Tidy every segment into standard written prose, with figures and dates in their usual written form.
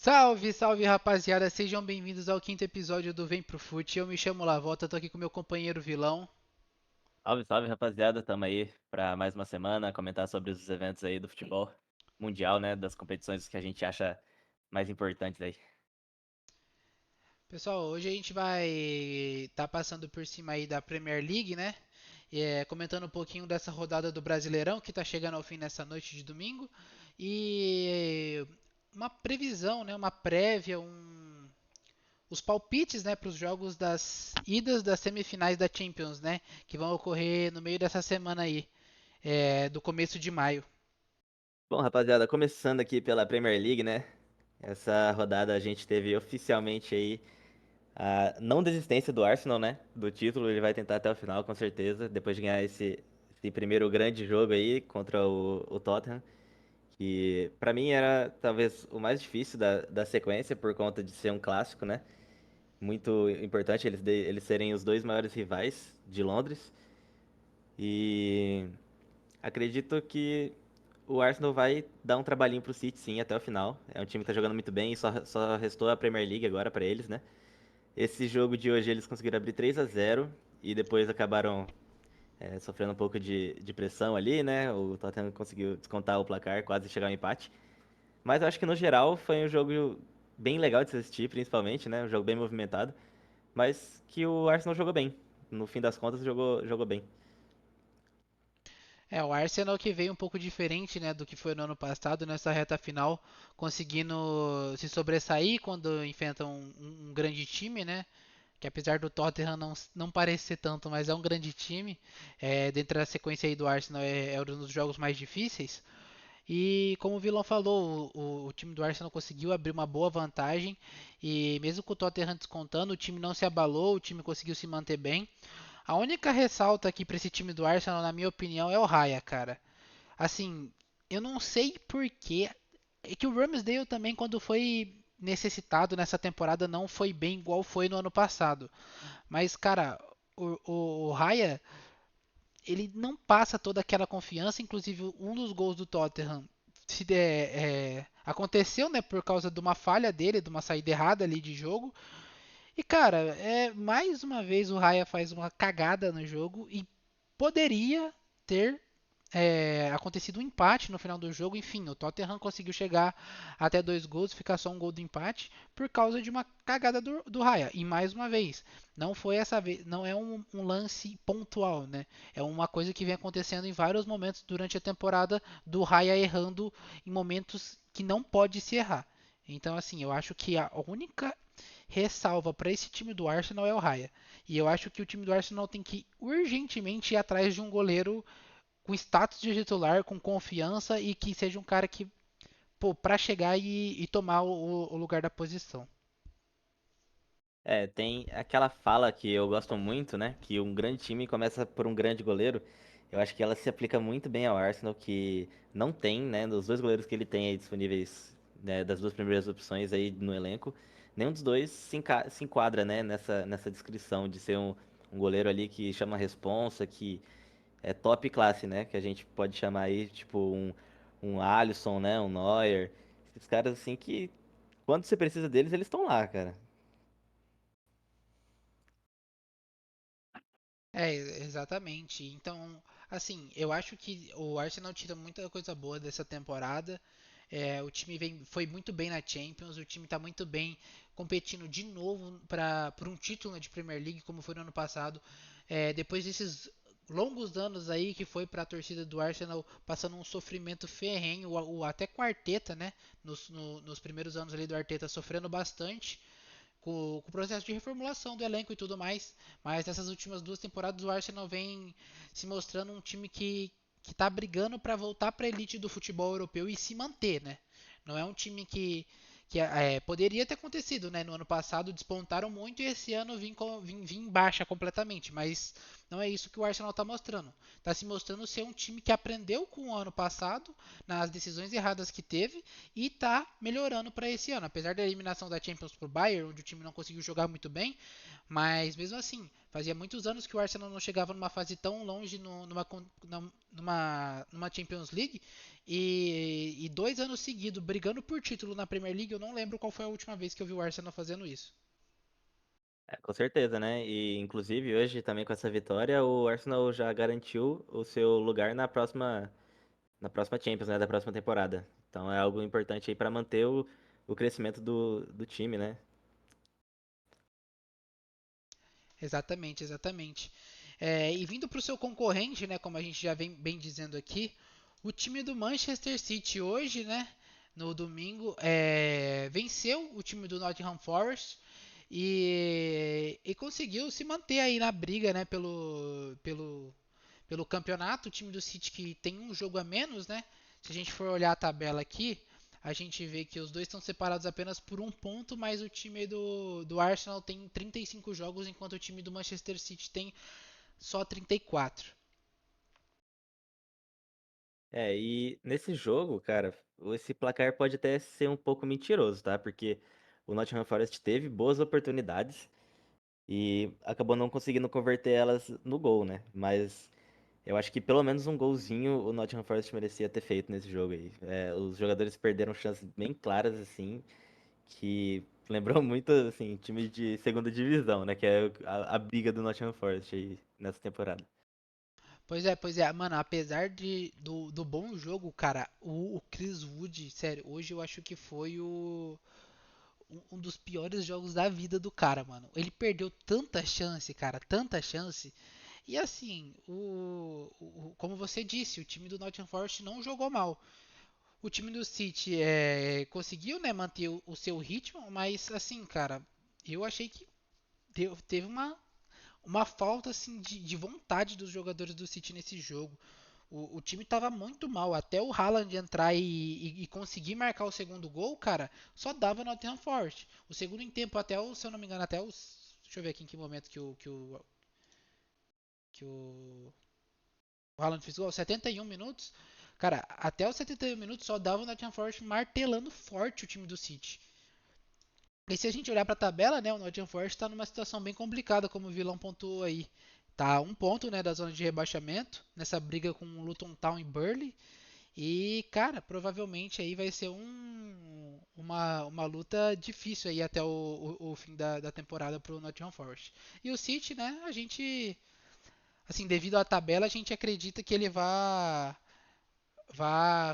Salve, salve rapaziada, sejam bem-vindos ao quinto episódio do Vem Pro Fute. Eu me chamo Lavota, tô aqui com meu companheiro vilão. Salve, salve, rapaziada. Tamo aí pra mais uma semana comentar sobre os eventos aí do futebol mundial, né? Das competições que a gente acha mais importantes aí. Pessoal, hoje a gente vai estar passando por cima aí da Premier League, né? Comentando um pouquinho dessa rodada do Brasileirão que tá chegando ao fim nessa noite de domingo. E uma previsão, né? Uma prévia, os palpites, né, para os jogos das idas das semifinais da Champions, né? Que vão ocorrer no meio dessa semana aí, do começo de maio. Bom, rapaziada, começando aqui pela Premier League, né? Essa rodada a gente teve oficialmente aí a não desistência do Arsenal, né? Do título, ele vai tentar até o final, com certeza, depois de ganhar esse primeiro grande jogo aí contra o Tottenham, que pra mim era talvez o mais difícil da sequência por conta de ser um clássico, né? Muito importante eles serem os dois maiores rivais de Londres. E acredito que o Arsenal vai dar um trabalhinho pro City, sim, até o final. É um time que tá jogando muito bem e só restou a Premier League agora pra eles, né? Esse jogo de hoje eles conseguiram abrir 3-0 e depois acabaram sofrendo um pouco de pressão ali, né? O Tottenham conseguiu descontar o placar, quase chegar ao empate. Mas eu acho que no geral foi um jogo bem legal de se assistir, principalmente, né? Um jogo bem movimentado. Mas que o Arsenal jogou bem. No fim das contas, jogou bem. O Arsenal que veio um pouco diferente, né, do que foi no ano passado, nessa reta final, conseguindo se sobressair quando enfrenta um grande time, né? Que apesar do Tottenham não parecer tanto, mas é um grande time. Dentro da sequência aí do Arsenal é um dos jogos mais difíceis. E como o Vilão falou, o time do Arsenal conseguiu abrir uma boa vantagem. E mesmo com o Tottenham descontando, o time não se abalou, o time conseguiu se manter bem. A única ressalta aqui para esse time do Arsenal, na minha opinião, é o Raya, cara. Assim, eu não sei porquê. É que o Ramsdale também, quando foi necessitado nessa temporada, não foi bem igual foi no ano passado. Mas, cara, o Raya, ele não passa toda aquela confiança. Inclusive, um dos gols do Tottenham aconteceu, né, por causa de uma falha dele, de uma saída errada ali de jogo. E, cara, mais uma vez o Raya faz uma cagada no jogo e poderia ter acontecido um empate no final do jogo. Enfim, o Tottenham conseguiu chegar até dois gols, ficar só um gol do empate por causa de uma cagada do Raya. E mais uma vez, não foi essa vez, não é um lance pontual, né? É uma coisa que vem acontecendo em vários momentos durante a temporada do Raya errando em momentos que não pode se errar. Então, assim, eu acho que a única ressalva para esse time do Arsenal é o Raya. E eu acho que o time do Arsenal tem que urgentemente ir atrás de um goleiro com status de titular, com confiança e que seja um cara que, pô, pra chegar e tomar o lugar da posição. É, tem aquela fala que eu gosto muito, né? Que um grande time começa por um grande goleiro. Eu acho que ela se aplica muito bem ao Arsenal, que não tem, né? Dos dois goleiros que ele tem aí disponíveis, né, das duas primeiras opções aí no elenco, nenhum dos dois se enquadra, né? Nessa descrição de ser um goleiro ali que chama a responsa, que é top classe, né? Que a gente pode chamar aí, tipo, um Alisson, né? Um Neuer. Esses caras assim que, quando você precisa deles, eles estão lá, cara. Exatamente. Então, assim, eu acho que o Arsenal tira muita coisa boa dessa temporada. O time foi muito bem na Champions, o time está muito bem competindo de novo por um título de Premier League, como foi no ano passado. Depois desses longos anos aí que foi para a torcida do Arsenal passando um sofrimento ferrenho, até com o Arteta, né? Nos primeiros anos ali do Arteta sofrendo bastante com o processo de reformulação do elenco e tudo mais. Mas nessas últimas duas temporadas o Arsenal vem se mostrando um time que tá brigando para voltar para a elite do futebol europeu e se manter, né? Não é um time que poderia ter acontecido, né? No ano passado despontaram muito e esse ano vim em baixa completamente, mas Não é isso que o Arsenal está mostrando. Está se mostrando ser um time que aprendeu com o ano passado, nas decisões erradas que teve, e está melhorando para esse ano. Apesar da eliminação da Champions para o Bayern, onde o time não conseguiu jogar muito bem, mas mesmo assim, fazia muitos anos que o Arsenal não chegava numa fase tão longe numa Champions League. E 2 anos seguidos brigando por título na Premier League, eu não lembro qual foi a última vez que eu vi o Arsenal fazendo isso. É, com certeza, né? E inclusive hoje também com essa vitória, o Arsenal já garantiu o seu lugar na próxima Champions, né, da próxima temporada. Então é algo importante aí para manter o crescimento do time, né? Exatamente, exatamente. E vindo para o seu concorrente, né, como a gente já vem bem dizendo aqui, o time do Manchester City hoje, né, no domingo, venceu o time do Nottingham Forest e conseguiu se manter aí na briga, né, pelo campeonato. O time do City que tem um jogo a menos, né? Se a gente for olhar a tabela aqui, a gente vê que os dois estão separados apenas por um ponto, mas o time do Arsenal tem 35 jogos, enquanto o time do Manchester City tem só 34. É, e nesse jogo, cara, esse placar pode até ser um pouco mentiroso, tá? Porque o Nottingham Forest teve boas oportunidades e acabou não conseguindo converter elas no gol, né? Mas eu acho que pelo menos um golzinho o Nottingham Forest merecia ter feito nesse jogo aí. É, os jogadores perderam chances bem claras, assim, que lembrou muito, assim, time de segunda divisão, né? Que é a briga do Nottingham Forest aí nessa temporada. Pois é, mano, apesar do bom jogo, cara, o Chris Wood, sério, hoje eu acho que foi um dos piores jogos da vida do cara, mano. Ele perdeu tanta chance, cara, tanta chance. E assim, como você disse, o time do Nottingham Forest não jogou mal. O time do City conseguiu, né, manter o seu ritmo, mas assim, cara, eu achei que teve uma falta assim de vontade dos jogadores do City nesse jogo. O time estava muito mal, até o Haaland entrar e conseguir marcar o segundo gol, cara, só dava Nottingham Forest. O segundo em tempo, se eu não me engano, até os. Deixa eu ver aqui em que momento que o Haaland fez gol, 71 minutos. Cara, até os 71 minutos só dava o Nottingham Forest martelando forte o time do City. E se a gente olhar para a tabela, né, o Nottingham Forest está numa situação bem complicada, como o Vilão pontuou aí. Tá a um ponto, né, da zona de rebaixamento, nessa briga com o Luton Town e Burnley. E, cara, provavelmente aí vai ser uma luta difícil aí até o fim da temporada pro Nottingham Forest. E o City, né, a gente, assim, devido à tabela, a gente acredita que ele vá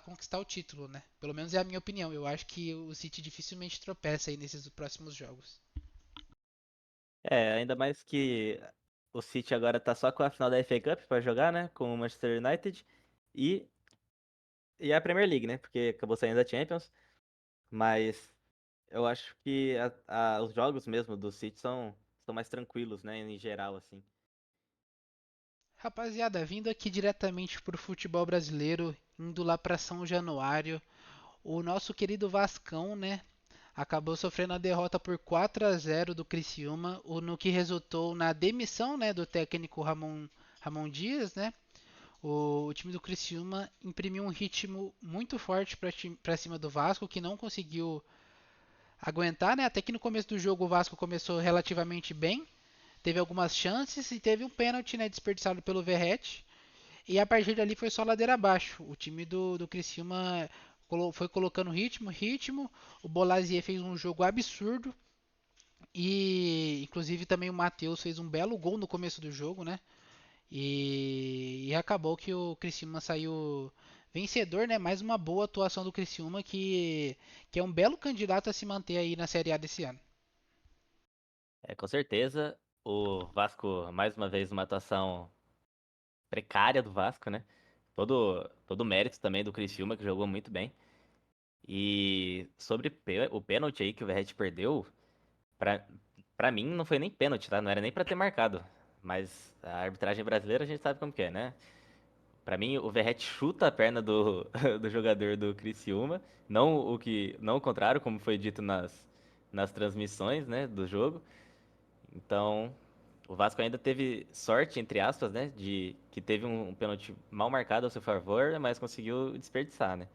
conquistar o título, né? Pelo menos é a minha opinião. Eu acho que o City dificilmente tropeça aí nesses próximos jogos. É, ainda mais que o City agora tá só com a final da FA Cup pra jogar, né? Com o Manchester United e, e a Premier League, né? Porque acabou saindo da Champions. Mas eu acho que os jogos mesmo do City são mais tranquilos, né? Em geral, assim. Rapaziada, vindo aqui diretamente pro futebol brasileiro, indo lá para São Januário, o nosso querido Vascão, né, acabou sofrendo a derrota por 4-0 do Criciúma, no que resultou na demissão, né, do técnico Ramon Dias, né? O time do Criciúma imprimiu um ritmo muito forte para cima do Vasco, que não conseguiu aguentar, né? Até que no começo do jogo o Vasco começou relativamente bem, teve algumas chances e teve um pênalti, né, desperdiçado pelo Verratti. E a partir dali foi só ladeira abaixo. O time do Criciúma foi colocando ritmo. O Bolazier fez um jogo absurdo. E inclusive também o Matheus fez um belo gol no começo do jogo, né? E acabou que o Criciúma saiu vencedor, né? Mais uma boa atuação do Criciúma que é um belo candidato a se manter aí na Série A desse ano. É, com certeza. O Vasco, mais uma vez, uma atuação precária do Vasco, né? Todo o mérito também do Criciúma, que jogou muito bem. E sobre o pênalti aí que o Verratti perdeu, pra, pra mim não foi nem pênalti, tá? Não era nem pra ter marcado. Mas a arbitragem brasileira a gente sabe como que é, né? Pra mim, o Verratti chuta a perna do, do jogador do Criciúma, não o contrário, como foi dito nas transmissões, né, do jogo. Então, o Vasco ainda teve sorte, entre aspas, né? De que teve um pênalti mal marcado ao seu favor, mas conseguiu desperdiçar, né?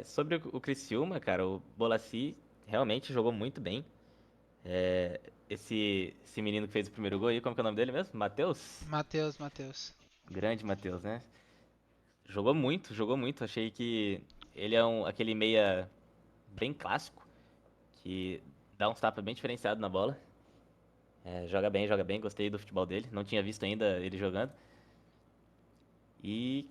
Sobre o Criciúma, cara, o Bolassi realmente jogou muito bem. Esse menino que fez o primeiro gol aí, como que é o nome dele mesmo? Matheus? Matheus, Matheus. Grande Matheus, né? Jogou muito, jogou muito. Achei que ele é aquele meia bem clássico, que dá uns tapas bem diferenciado na bola. Joga bem, gostei do futebol dele. Não tinha visto ainda ele jogando. E,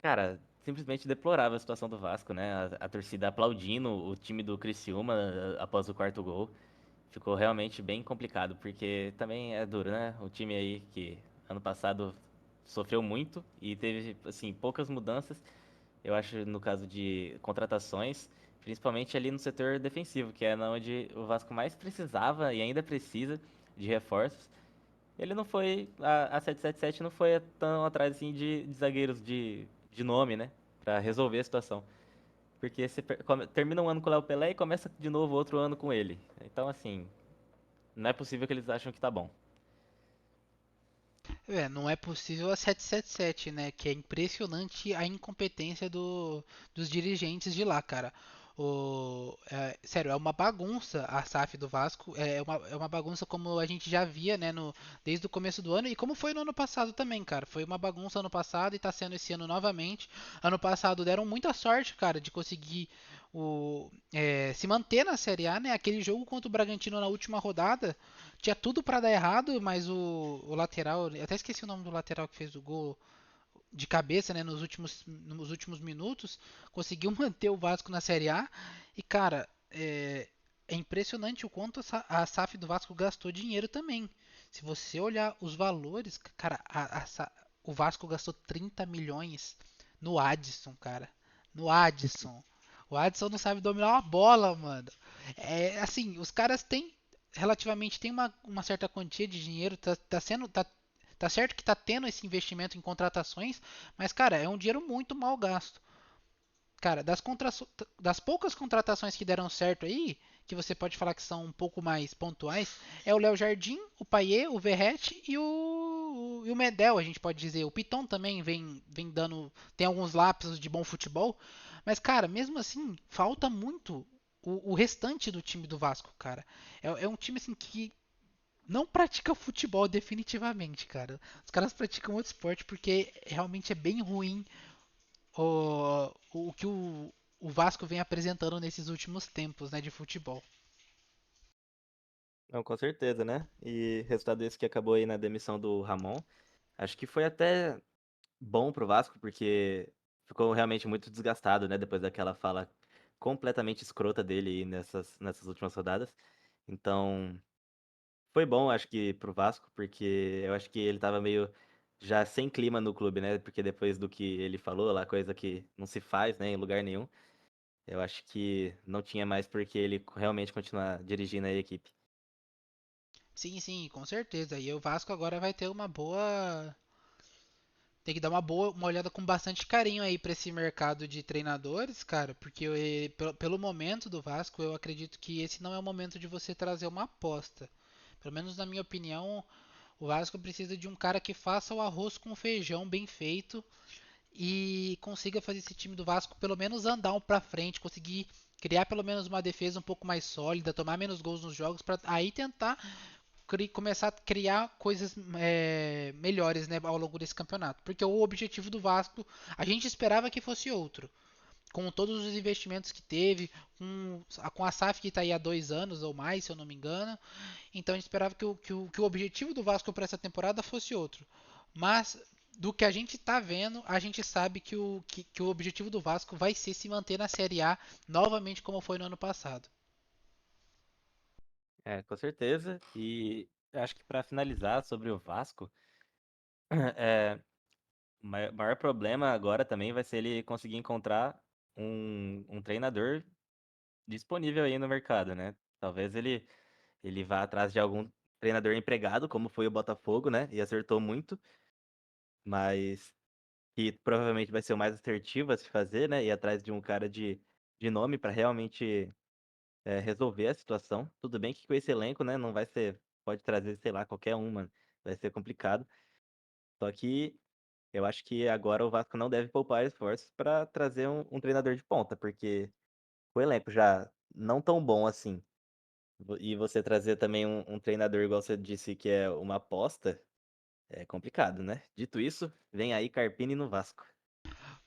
cara, simplesmente deplorável a situação do Vasco, né? A torcida aplaudindo o time do Criciúma após o quarto gol. Ficou realmente bem complicado, porque também é duro, né? O time aí que ano passado sofreu muito e teve, assim, poucas mudanças. Eu acho no caso de contratações, principalmente ali no setor defensivo, que é onde o Vasco mais precisava e ainda precisa de reforços. Ele não foi, a 777 não foi tão atrás assim de zagueiros de nome, né? Pra resolver a situação. Porque você termina um ano com o Léo Pelé e começa de novo outro ano com ele. Então, assim, não é possível que eles acham que tá bom. Não é possível a 777, né? Que é impressionante a incompetência dos dirigentes de lá, cara. Sério, é uma bagunça a SAF do Vasco. É uma bagunça como a gente já via, né? Desde o começo do ano e como foi no ano passado também, cara. Foi uma bagunça ano passado e tá sendo esse ano novamente. Ano passado deram muita sorte, cara, de conseguir se manter na Série A, né? Aquele jogo contra o Bragantino na última rodada. Tinha tudo pra dar errado, mas o lateral, eu até esqueci o nome do lateral que fez o gol de cabeça, né, nos últimos minutos, conseguiu manter o Vasco na Série A. E cara, é impressionante o quanto a SAF do Vasco gastou dinheiro também. Se você olhar os valores, cara, o Vasco gastou 30 milhões no Adson, cara. No Adson. O Adson não sabe dominar uma bola, mano. É assim, os caras têm relativamente tem uma certa quantia de dinheiro, tá certo que tá tendo esse investimento em contratações, mas cara, é um dinheiro muito mal gasto. Cara, das poucas contratações que deram certo aí, que você pode falar que são um pouco mais pontuais, é o Léo Jardim, o Payet, o Verratti e o Medel, a gente pode dizer. O Piton também vem dando, tem alguns lapsos de bom futebol, mas cara, mesmo assim, falta muito o restante do time do Vasco, cara. É um time assim que não pratica futebol definitivamente, cara. Os caras praticam outro esporte porque realmente é bem ruim o que o Vasco vem apresentando nesses últimos tempos, né, de futebol. Não, com certeza, né? E resultado desse que acabou aí na demissão do Ramon, acho que foi até bom pro Vasco, porque ficou realmente muito desgastado, né? Depois daquela fala completamente escrota dele aí nessas últimas rodadas. Então, foi bom, acho que, pro Vasco, porque eu acho que ele tava meio já sem clima no clube, né? Porque depois do que ele falou lá, coisa que não se faz, né, em lugar nenhum, eu acho que não tinha mais por que ele realmente continuar dirigindo a equipe. Sim, sim, com certeza. E o Vasco agora vai ter uma boa. Tem que dar uma olhada com bastante carinho aí para esse mercado de treinadores, cara, porque pelo momento do Vasco, eu acredito que esse não é o momento de você trazer uma aposta. Pelo menos na minha opinião, o Vasco precisa de um cara que faça o arroz com feijão bem feito e consiga fazer esse time do Vasco pelo menos andar um para frente, conseguir criar pelo menos uma defesa um pouco mais sólida, tomar menos gols nos jogos, para aí tentar começar a criar coisas melhores, né, ao longo desse campeonato. Porque o objetivo do Vasco, a gente esperava que fosse outro. Com todos os investimentos que teve, com a SAF que está aí há 2 anos ou mais, se eu não me engano. Então a gente esperava que o objetivo do Vasco para essa temporada fosse outro. Mas do que a gente está vendo, a gente sabe que o objetivo do Vasco vai ser se manter na Série A novamente como foi no ano passado. Com certeza. E acho que para finalizar sobre o Vasco, é, o maior problema agora também vai ser ele conseguir encontrar um treinador disponível aí no mercado, né? Talvez ele vá atrás de algum treinador empregado, como foi o Botafogo, né? E acertou muito, mas que provavelmente vai ser o mais assertivo a se fazer, né? Ir atrás de um cara de nome para realmente resolver a situação. Tudo bem que com esse elenco, né? Não vai ser pode trazer, sei lá, qualquer um, mano. Vai ser complicado. Só que eu acho que agora o Vasco não deve poupar esforços para trazer um treinador de ponta, porque o elenco já não tão bom assim. E você trazer também um treinador, igual você disse, que é uma aposta, é complicado, né? Dito isso, vem aí Carpini no Vasco.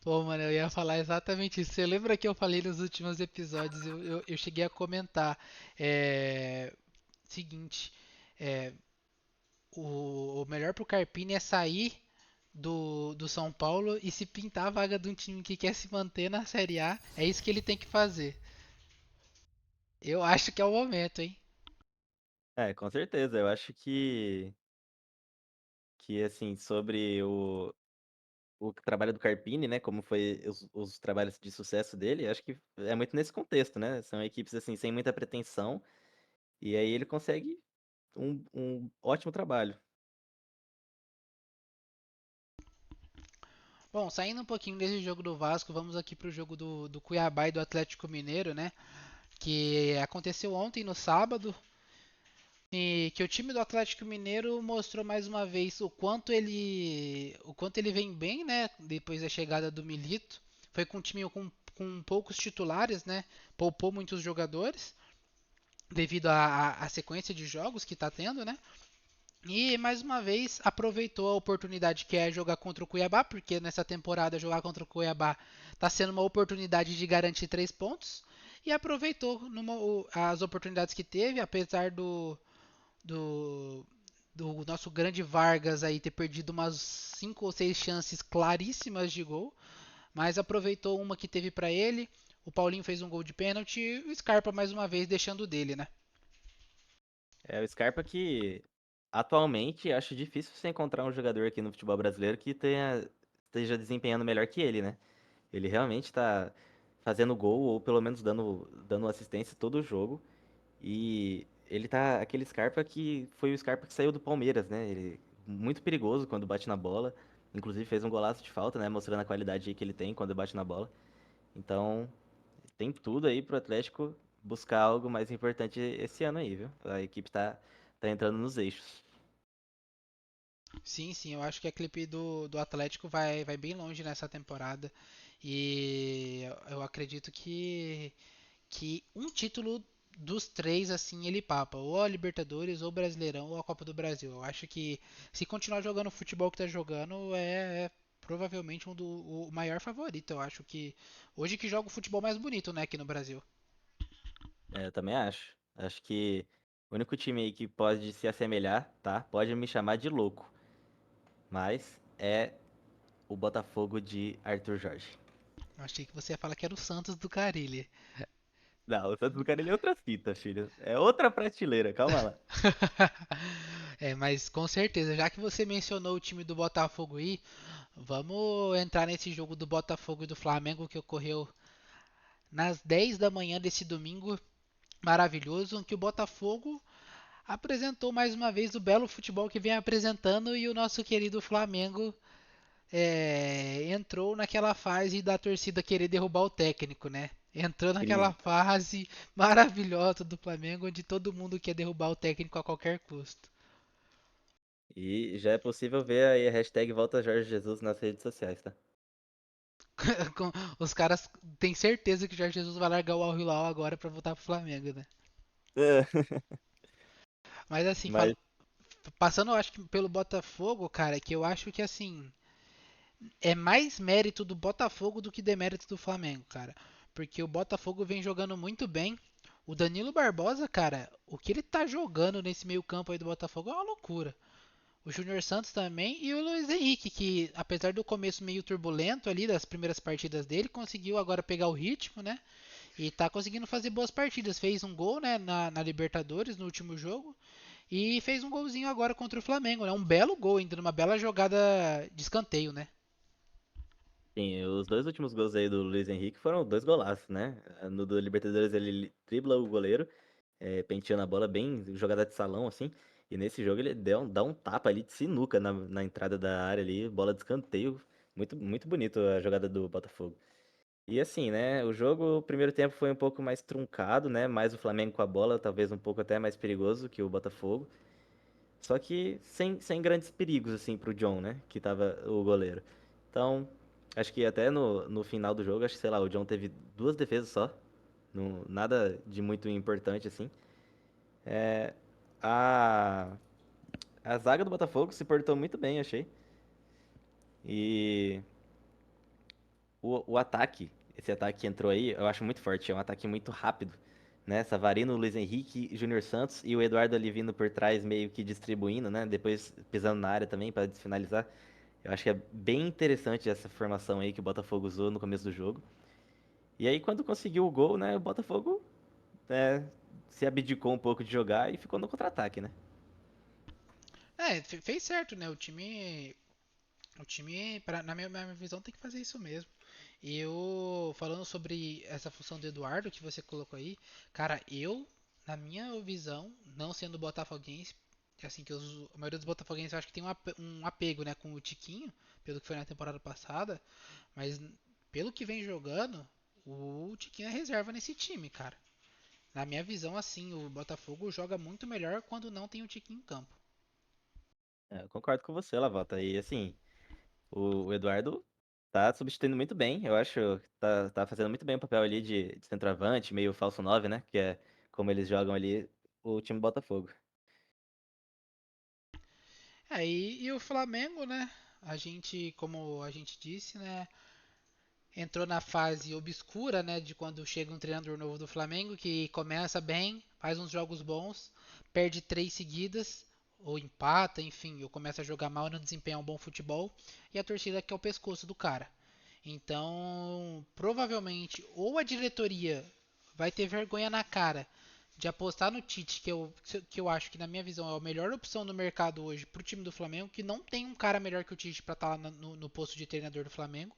Pô, mano, eu ia falar exatamente isso. Você lembra que eu falei nos últimos episódios? Eu cheguei a comentar. Seguinte, é, o melhor pro Carpini é sair do São Paulo e se pintar a vaga de um time que quer se manter na Série A, é isso que ele tem que fazer. Eu acho que é o momento, hein? É, com certeza. Eu acho que assim, sobre o trabalho do Carpini, né? Como foi os trabalhos de sucesso dele, acho que é muito nesse contexto, né? São equipes assim, sem muita pretensão, e aí ele consegue um ótimo trabalho. Bom, saindo um pouquinho desse jogo do Vasco, vamos aqui pro jogo do Cuiabá e do Atlético Mineiro, né? Que aconteceu ontem no sábado. E que o time do Atlético Mineiro mostrou mais uma vez o quanto ele vem bem, né? Depois da chegada do Milito. Foi com um time com poucos titulares, né? Poupou muitos jogadores devido à sequência de jogos que está tendo, né? E mais uma vez aproveitou a oportunidade que é jogar contra o Cuiabá, porque nessa temporada jogar contra o Cuiabá está sendo uma oportunidade de garantir 3 pontos. E aproveitou as oportunidades que teve, apesar do, do nosso grande Vargas aí ter perdido umas 5 ou 6 chances claríssimas de gol, mas aproveitou uma que teve para ele. O Paulinho fez um gol de pênalti e o Scarpa mais uma vez deixando dele, né? É o Scarpa que atualmente acho difícil você encontrar um jogador aqui no futebol brasileiro que esteja desempenhando melhor que ele, né? Ele realmente está fazendo gol ou pelo menos dando assistência todo o jogo. E ele tá aquele Scarpa que foi o Scarpa que saiu do Palmeiras, né? Ele muito perigoso quando bate na bola. Inclusive fez um golaço de falta, né? Mostrando a qualidade que ele tem quando bate na bola. Então, tem tudo aí pro Atlético buscar algo mais importante esse ano aí, viu? A equipe tá entrando nos eixos. Sim, sim, eu acho que a clipe do Atlético vai bem longe nessa temporada. E eu acredito que um título dos três, assim, ele papa. Ou a Libertadores, ou o Brasileirão, ou a Copa do Brasil. Eu acho que se continuar jogando o futebol que tá jogando, é provavelmente o maior favorito. Eu acho que hoje que joga o futebol mais bonito, né, aqui no Brasil. É, eu também acho. Acho que o único time aí que pode se assemelhar, tá? Pode me chamar de louco, mas é o Botafogo de Arthur Jorge. Eu achei que você ia falar que era o Santos do Carille. Não, o Santos do Carille é outra fita, filho. É outra prateleira, calma lá. Mas com certeza, já que você mencionou o time do Botafogo aí, vamos entrar nesse jogo do Botafogo e do Flamengo que ocorreu nas 10 da manhã desse domingo maravilhoso, em que o Botafogo apresentou mais uma vez o belo futebol que vem apresentando e o nosso querido Flamengo entrou naquela fase da torcida querer derrubar o técnico, né? Entrou naquela Crise. fase maravilhosa do Flamengo onde todo mundo quer derrubar o técnico a qualquer custo. E já é possível ver aí a hashtag Volta Jorge Jesus nas redes sociais, tá? Os caras têm certeza que o Jorge Jesus vai largar o Al Hilal agora pra voltar pro Flamengo, né? É, Mas assim, mas passando, eu acho que pelo Botafogo, cara, que eu acho que assim, é mais mérito do Botafogo do que demérito do Flamengo, cara. Porque o Botafogo vem jogando muito bem. O Danilo Barbosa, cara, o que ele tá jogando nesse meio-campo aí do Botafogo é uma loucura. O Júnior Santos também e o Luiz Henrique, que apesar do começo meio turbulento ali das primeiras partidas dele, conseguiu agora pegar o ritmo, né? E tá conseguindo fazer boas partidas. Fez um gol, né, na Libertadores no último jogo. E fez um golzinho agora contra o Flamengo, né? Um belo gol, ainda numa bela jogada de escanteio, né? sim, os dois últimos gols aí do Luiz Henrique foram dois golaços, né? No do Libertadores ele dribla o goleiro, penteando a bola bem, jogada de salão, assim. E nesse jogo ele dá um tapa ali de sinuca na entrada da área ali, bola de escanteio. Muito, muito bonito a jogada do Botafogo. E assim, né? O jogo, o primeiro tempo foi um pouco mais truncado, né? Mais o Flamengo com a bola, talvez um pouco até mais perigoso que o Botafogo. Só que sem grandes perigos, assim, pro John, né? Que tava o goleiro. Então, acho que até no final do jogo, acho que, sei lá, o John teve duas defesas só. Nada de muito importante, assim. A, a zaga do Botafogo se portou muito bem, achei. E o ataque, esse ataque que entrou aí, eu acho muito forte. É um ataque muito rápido, né? Savarino, Luiz Henrique, Júnior Santos e o Eduardo ali vindo por trás, meio que distribuindo, né? Depois pisando na área também para desfinalizar. Eu acho que é bem interessante essa formação aí que o Botafogo usou no começo do jogo. E aí, quando conseguiu o gol, né? O Botafogo se abdicou um pouco de jogar e ficou no contra-ataque, né? Fez certo, né? O time, na minha visão, tem que fazer isso mesmo. E eu, falando sobre essa função do Eduardo que você colocou aí, cara, na minha visão, não sendo botafoguense, assim, que a maioria dos botafoguenses eu acho que tem um apego, né, com o Tiquinho, pelo que foi na temporada passada, mas pelo que vem jogando, o Tiquinho é reserva nesse time, cara. Na minha visão, assim, o Botafogo joga muito melhor quando não tem o Tiquinho em campo. Eu concordo com você, Lavota. E assim, o Eduardo tá substituindo muito bem, eu acho. Tá fazendo muito bem o papel ali de centroavante, meio falso 9, né? Que é como eles jogam ali o time do Botafogo. E o Flamengo, né? A gente, como a gente disse, né? Entrou na fase obscura, né? De quando chega um treinador novo do Flamengo que começa bem, faz uns jogos bons, perde três seguidas, ou empata, enfim, ou começa a jogar mal e não desempenha um bom futebol, e a torcida quer o pescoço do cara. Então, provavelmente, ou a diretoria vai ter vergonha na cara de apostar no Tite, que eu acho que, na minha visão, é a melhor opção no mercado hoje pro time do Flamengo, que não tem um cara melhor que o Tite para estar lá no posto de treinador do Flamengo.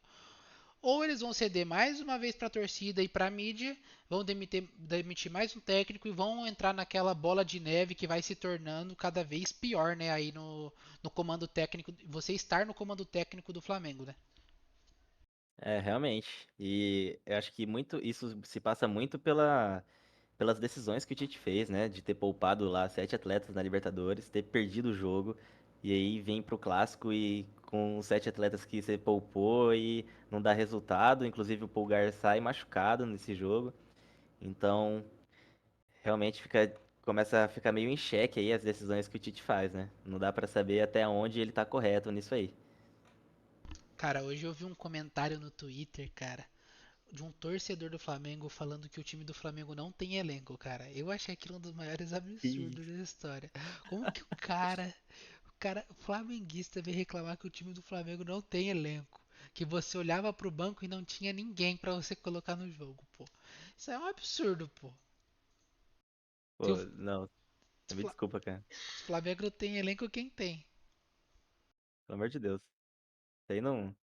Ou eles vão ceder mais uma vez para a torcida e para a mídia, vão demitir mais um técnico e vão entrar naquela bola de neve que vai se tornando cada vez pior, né? Aí no comando técnico, você estar no comando técnico do Flamengo, né? É, realmente. E eu acho que muito isso se passa muito pelas decisões que o Tite fez, né? De ter poupado lá 7 atletas na Libertadores, ter perdido o jogo, e aí vem pro clássico e com 7 atletas que você poupou e não dá resultado. Inclusive o Pulgar sai machucado nesse jogo. Então, realmente começa a ficar meio em xeque aí as decisões que o Tite faz, né? Não dá pra saber até onde ele tá correto nisso aí. Cara, hoje eu vi um comentário no Twitter, cara, de um torcedor do Flamengo falando que o time do Flamengo não tem elenco, cara. Eu achei aquilo um dos maiores Ih. absurdos da história. Como que o cara flamenguista veio reclamar que o time do Flamengo não tem elenco? Que você olhava pro banco e não tinha ninguém pra você colocar no jogo, pô. Isso é um absurdo, pô. Se o, Pô, não, se o me desculpa, cara. Flamengo não tem elenco, quem tem? Pelo amor de Deus. Isso aí não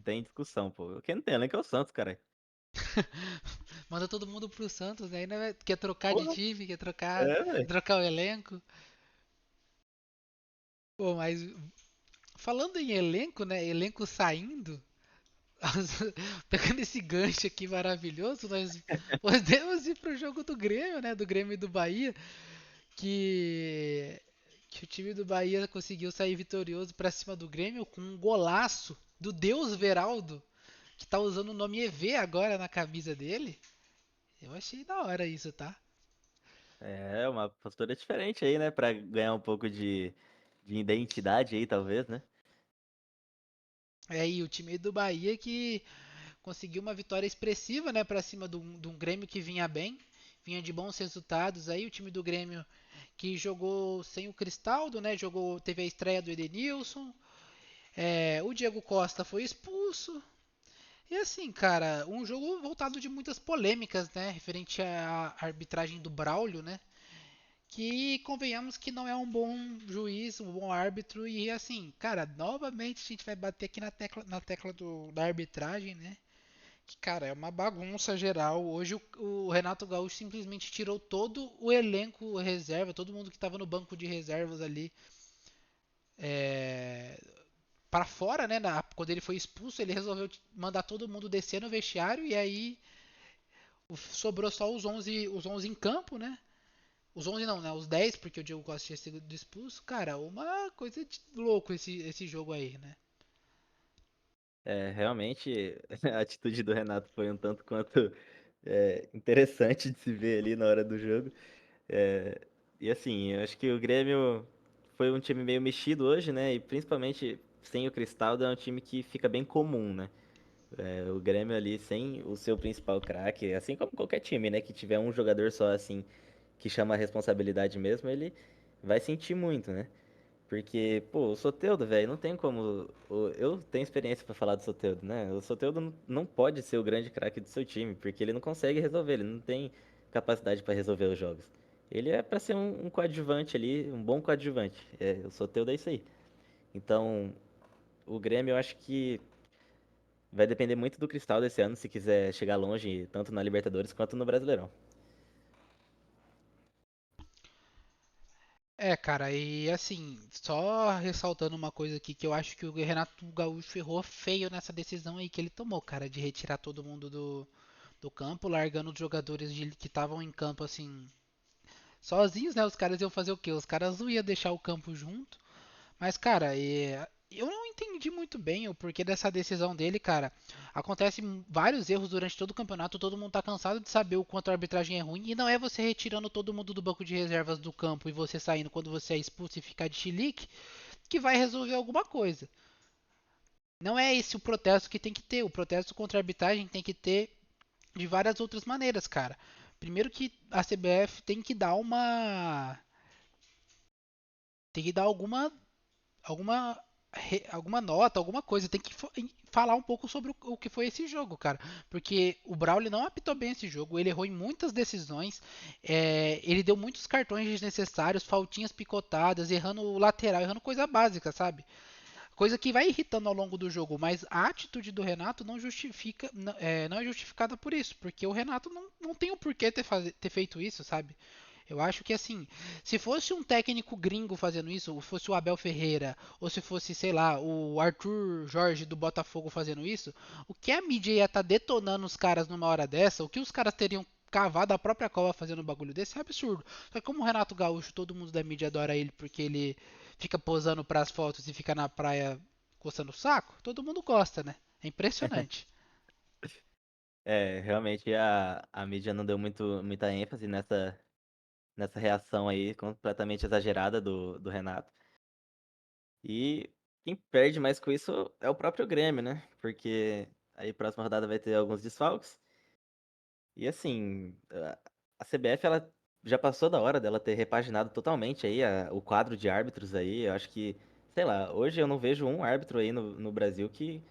tem discussão, pô. Quem não tem elenco é o Santos, cara. Manda todo mundo pro Santos, né? Aí quer trocar de Porra. time, quer trocar, É, quer velho. trocar o elenco. Pô, mas falando em elenco, né? Elenco saindo, pegando esse gancho aqui maravilhoso, nós podemos ir pro jogo do Grêmio, né? Do Grêmio e do Bahia, que que o time do Bahia conseguiu sair vitorioso pra cima do Grêmio com um golaço do Deus Veraldo, que tá usando o nome EV agora na camisa dele. Eu achei da hora isso, tá? É uma postura diferente aí, né? Pra ganhar um pouco de identidade aí, talvez, né? E o time do Bahia que conseguiu uma vitória expressiva, né, para cima de um Grêmio que vinha bem, vinha de bons resultados. Aí o time do Grêmio que jogou sem o Cristaldo, né, teve a estreia do Edenilson, o Diego Costa foi expulso. E assim, cara, um jogo voltado de muitas polêmicas, né, referente à arbitragem do Braulio, né, que convenhamos que não é um bom juiz, um bom árbitro e assim, cara, novamente a gente vai bater aqui na tecla da arbitragem, né? Que, cara, é uma bagunça geral. Hoje o Renato Gaúcho simplesmente tirou todo o elenco reserva, todo mundo que estava no banco de reservas ali é, para fora, né? Quando ele foi expulso, ele resolveu mandar todo mundo descer no vestiário e aí sobrou só os 11 em campo, né? Os 11 não, né? Os 10 porque o Diego Costa tinha sido expulso. Cara, uma coisa de louco esse jogo aí, né? É, realmente a atitude do Renato foi um tanto quanto interessante de se ver ali na hora do jogo. É, e assim, eu acho que o Grêmio foi um time meio mexido hoje, né? E principalmente sem o Cristaldo é um time que fica bem comum, né? O Grêmio ali sem o seu principal craque, assim como qualquer time, né? Que tiver um jogador só assim que chama a responsabilidade mesmo, ele vai sentir muito, né? Porque, pô, o Soteldo, velho, não tem como. Eu tenho experiência pra falar do Soteldo, né? O Soteldo não pode ser o grande craque do seu time, porque ele não consegue resolver, ele não tem capacidade pra resolver os jogos. Ele é pra ser um coadjuvante ali, um bom coadjuvante. O Soteldo é isso aí. Então, o Grêmio eu acho que vai depender muito do Cristal desse ano, se quiser chegar longe, tanto na Libertadores quanto no Brasileirão. É, cara, e assim, só ressaltando uma coisa aqui que eu acho que o Renato Gaúcho errou feio nessa decisão aí que ele tomou, cara, de retirar todo mundo do campo, largando os jogadores que estavam em campo assim, sozinhos, né? Os caras iam fazer o quê? Os caras não iam deixar o campo junto. Mas, cara, eu não entendi muito bem o porquê dessa decisão dele, cara. Acontecem vários erros durante todo o campeonato, todo mundo tá cansado de saber o quanto a arbitragem é ruim, e não é você retirando todo mundo do banco de reservas do campo e você saindo quando você é expulso e ficar de chilique que vai resolver alguma coisa. Não é esse o protesto que tem que ter. O protesto contra a arbitragem tem que ter de várias outras maneiras, cara. Primeiro que a CBF tem que dar alguma alguma nota, alguma coisa. Tem que falar um pouco sobre o que foi esse jogo, cara. Porque o Braulio não apitou bem esse jogo, ele errou em muitas decisões, ele deu muitos cartões desnecessários, faltinhas picotadas, errando o lateral, errando coisa básica, sabe? Coisa que vai irritando ao longo do jogo, mas a atitude do Renato não justifica, não é justificada por isso, porque o Renato não tem o porquê ter feito isso, sabe? Eu acho que assim, se fosse um técnico gringo fazendo isso, ou fosse o Abel Ferreira, ou se fosse, sei lá, o Arthur Jorge do Botafogo fazendo isso, o que a mídia ia estar detonando os caras numa hora dessa, o que os caras teriam cavado a própria cova fazendo um bagulho desse é absurdo. Só que como o Renato Gaúcho, todo mundo da mídia adora ele porque ele fica posando para as fotos e fica na praia coçando o saco, todo mundo gosta, né? É impressionante. Realmente a mídia não deu muita ênfase nessa reação aí completamente exagerada do Renato. E quem perde mais com isso é o próprio Grêmio, né? Porque aí próxima rodada vai ter alguns desfalques. E assim, a CBF ela já passou da hora dela ter repaginado totalmente aí o quadro de árbitros aí. Eu acho que, sei lá, hoje eu não vejo um árbitro aí no Brasil que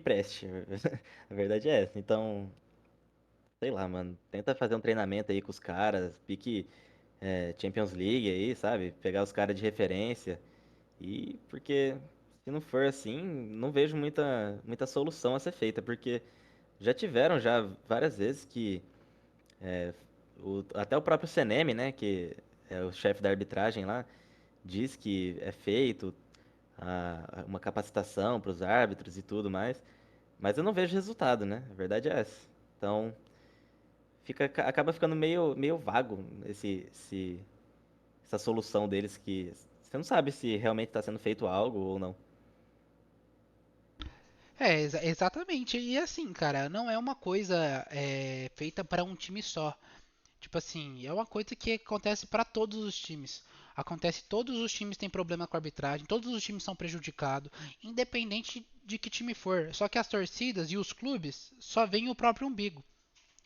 preste. A verdade é essa. Então, sei lá, mano, tenta fazer um treinamento aí com os caras, pique Champions League aí, sabe? Pegar os caras de referência. E porque se não for assim, não vejo muita solução a ser feita, porque já tiveram já várias vezes que até o próprio CNM, né, que é o chefe da arbitragem lá, diz que é feito uma capacitação para os árbitros e tudo mais, mas eu não vejo resultado, né? A verdade é essa. Então, acaba ficando meio vago essa solução deles que você não sabe se realmente está sendo feito algo ou não. Exatamente. E assim, cara, não é uma coisa feita para um time só. Tipo assim, é uma coisa que acontece para todos os times. Acontece, todos os times têm problema com a arbitragem, todos os times são prejudicados, independente de que time for. Só que as torcidas e os clubes só veem o próprio umbigo.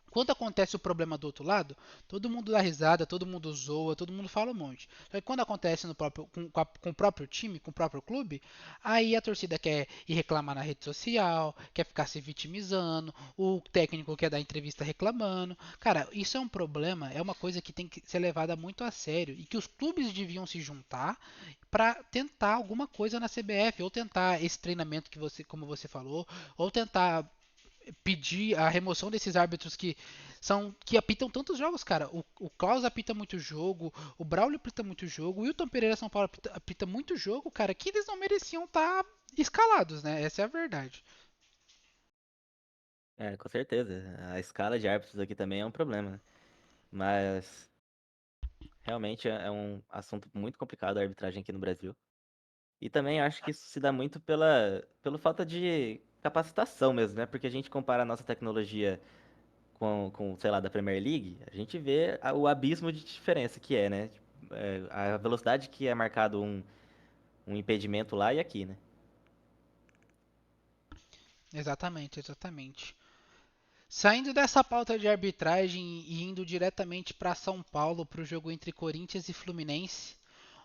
Quando acontece o problema do outro lado, todo mundo dá risada, todo mundo zoa, todo mundo fala um monte. Só que quando acontece com o próprio time, com o próprio clube, aí a torcida quer ir reclamar na rede social, quer ficar se vitimizando, o técnico quer dar entrevista reclamando. Cara, isso é um problema, é uma coisa que tem que ser levada muito a sério e que os clubes deviam se juntar para tentar alguma coisa na CBF, ou tentar esse treinamento que você, como você falou, ou tentar pedir a remoção desses árbitros que apitam tantos jogos, cara. O Klaus apita muito jogo, o Braulio apita muito jogo, o Wilton Pereira São Paulo apita muito jogo, cara, que eles não mereciam estar escalados, né? Essa é a verdade. Com certeza. A escala de árbitros aqui também é um problema, né? Mas Realmente é um assunto muito complicado a arbitragem aqui no Brasil. E também acho que isso se dá muito pela falta de capacitação mesmo, né? Porque a gente compara a nossa tecnologia sei lá, da Premier League, a gente vê o abismo de diferença que é, né? A velocidade que é marcado um impedimento lá e aqui, né? Exatamente, exatamente. Saindo dessa pauta de arbitragem e indo diretamente para São Paulo para o jogo entre Corinthians e Fluminense,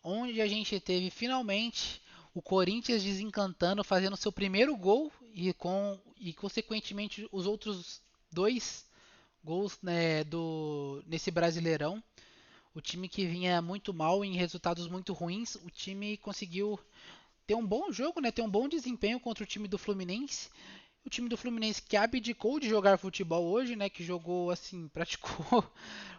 onde a gente teve finalmente o Corinthians desencantando, fazendo seu primeiro gol e consequentemente os outros dois gols, né, nesse Brasileirão. O time que vinha muito mal em resultados muito ruins, o time conseguiu ter um bom jogo, né, ter um bom desempenho contra o time do Fluminense. O time do Fluminense que abdicou de jogar futebol hoje, né? Que jogou assim, praticou